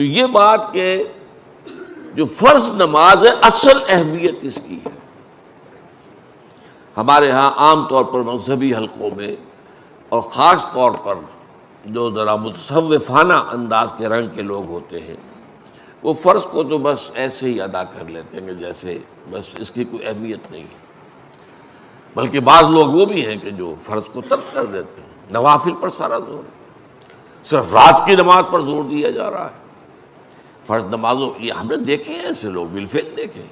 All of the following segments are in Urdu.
تو یہ بات کہ جو فرض نماز ہے اصل اہمیت اس کی ہے. ہمارے ہاں عام طور پر مذہبی حلقوں میں اور خاص طور پر جو ذرا متصوفانہ انداز کے رنگ کے لوگ ہوتے ہیں وہ فرض کو تو بس ایسے ہی ادا کر لیتے ہیں جیسے بس اس کی کوئی اہمیت نہیں ہے. بلکہ بعض لوگ وہ بھی ہیں کہ جو فرض کو ترک کر دیتے ہیں. نوافل پر سارا زور ہے، صرف رات کی نماز پر زور دیا جا رہا ہے. فرض نمازوں یہ ہم نے دیکھے ہیں، ایسے لوگ بالفعل دیکھے.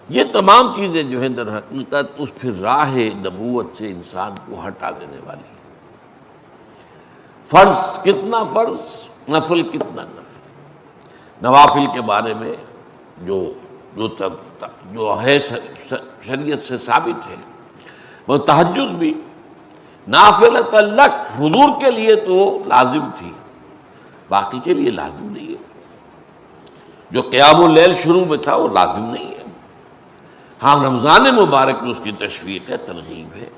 یہ تمام چیزیں جو ہیں در حقیقت اس پھر راہ نبوت سے انسان کو ہٹا دینے والی ہیں. فرض کتنا فرض، نفل کتنا نفل. نوافل کے بارے میں جو ہے شریعت سے ثابت ہے، وہ تہجد بھی نافلۃ لک، حضور کے لیے تو لازم تھی، باقی کے لیے لازم نہیں ہے. جو قیام اللیل شروع میں تھا وہ لازم نہیں ہے. ہاں رمضان مبارک میں اس کی تشویق ہے، ترغیب ہے.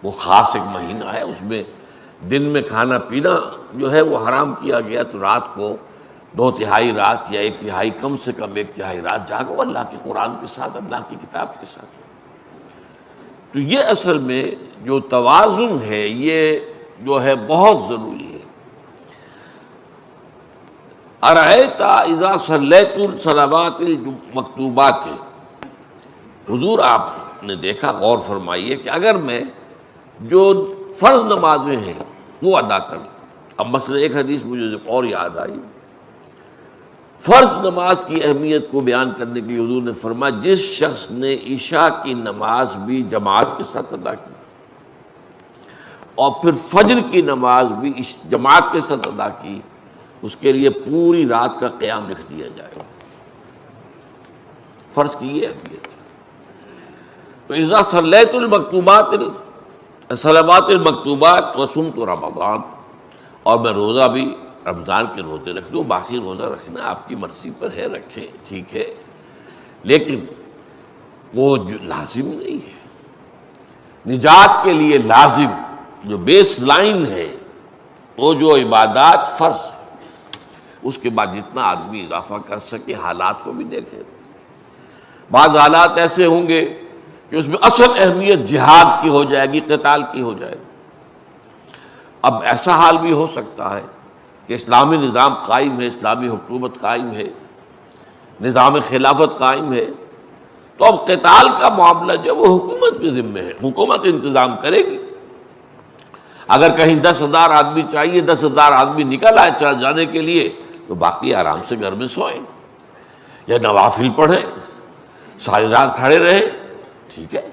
وہ خاص ایک مہینہ ہے، اس میں دن میں کھانا پینا جو ہے وہ حرام کیا گیا، تو رات کو 2/3 رات یا 1/3 کم سے کم 1/3 رات جاگو اللہ کے قرآن کے ساتھ، اللہ کی کتاب کے ساتھ. تو یہ اصل میں جو توازن ہے یہ جو ہے بہت ضروری ہے. ارأیت اذا صلیت الصلوات المکتوبات، حضور آپ نے دیکھا، غور فرمائیے کہ اگر میں جو فرض نمازیں ہیں وہ ادا کروں. اب مثلا ایک حدیث مجھے اور یاد آئی، فرض نماز کی اہمیت کو بیان کرنے کے لیے حضور نے فرمایا جس شخص نے عشاء کی نماز بھی جماعت کے ساتھ ادا کی اور پھر فجر کی نماز بھی جماعت کے ساتھ ادا کی، اس کے لیے پوری رات کا قیام لکھ دیا جائے گا. فرض کی یہ اہمیت ہے. تو اذا صلیت المکتوبات، صلوات المکتوبات وصمت رمضان، اور میں روزہ بھی رمضان کے روزے رکھ دوں، باقی روزہ رکھنا آپ کی مرضی پر ہے، رکھیں ٹھیک ہے، لیکن وہ لازم نہیں ہے. نجات کے لیے لازم جو بیس لائن ہے وہ جو عبادات فرض، اس کے بعد جتنا آدمی اضافہ کر سکے، حالات کو بھی دیکھے. بعض حالات ایسے ہوں گے کہ اس میں اصل اہمیت جہاد کی ہو جائے گی، قتال کی ہو جائے گی. اب ایسا حال بھی ہو سکتا ہے کہ اسلامی نظام قائم ہے، اسلامی حکومت قائم ہے، نظام خلافت قائم ہے، تو اب قتال کا معاملہ جو وہ حکومت کے ذمہ ہے، حکومت انتظام کرے گی. اگر کہیں 10,000 آدمی چاہیے، 10,000 آدمی نکل آئے چل جانے کے لیے، تو باقی آرام سے گھر میں سوئیں یا نوافل پڑھیں، ساری رات کھڑے رہیں، ٹھیک ہے.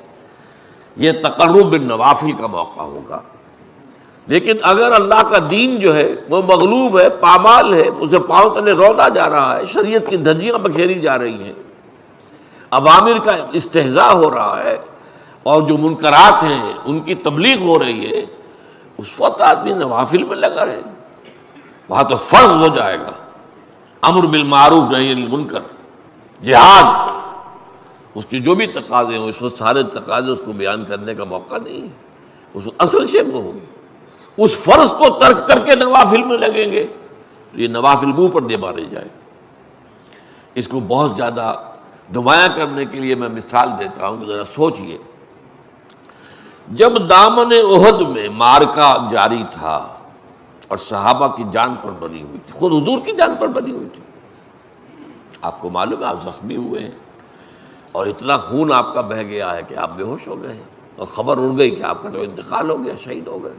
یہ تقرب بالنوافل کا موقع ہوگا. لیکن اگر اللہ کا دین جو ہے وہ مغلوب ہے، پامال ہے، اسے پاؤں تلے رودا جا رہا ہے، شریعت کی دھجیاں بکھیری جا رہی ہیں، اوامر کا استہزاء ہو رہا ہے، اور جو منکرات ہیں ان کی تبلیغ ہو رہی ہے، اس وقت آدمی نوافل میں لگا رہے، وہاں تو فرض ہو جائے گا امر بالمعروف نہی عن المنکر، جہاد، اس کی جو بھی تقاضے ہوں، اس وقت سارے تقاضے اس کو بیان کرنے کا موقع نہیں ہے. اس وقت اصل شے وہ ہوگی. اس فرض کو ترک کر کے نوافل میں لگیں گے تو یہ نوافل منہ پر دے مارے جائے. اس کو بہت زیادہ نمایاں کرنے کے لیے میں مثال دیتا ہوں کہ ذرا سوچئے. جب دامن احد میں معرکہ جاری تھا اور صحابہ کی جان پر بنی ہوئی تھی، خود حضور کی جان پر بنی ہوئی تھی، آپ کو معلوم ہے آپ زخمی ہوئے ہیں اور اتنا خون آپ کا بہہ گیا ہے کہ آپ بے ہوش ہو گئے ہیں، اور خبر اڑ گئی کہ آپ کا تو انتقال ہو گیا، شہید ہو گئے.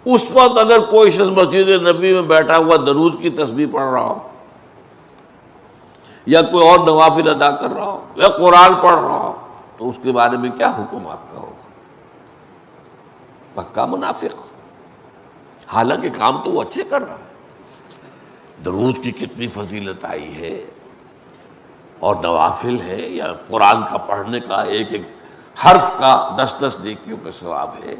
اس وقت اگر کوئی شخص مسجد نبی میں بیٹھا ہوا درود کی تسبیح پڑھ رہا ہو، یا کوئی اور نوافل ادا کر رہا ہو، یا قرآن پڑھ رہا ہو، تو اس کے بارے میں کیا حکم آپ کا ہوگا؟ پکا منافق. حالانکہ کام تو وہ اچھے کر رہا ہے. درود کی کتنی فضیلت آئی ہے، اور نوافل ہے، یا قرآن کا پڑھنے کا ایک ایک حرف کا 10 نیکیوں کا ثواب ہے.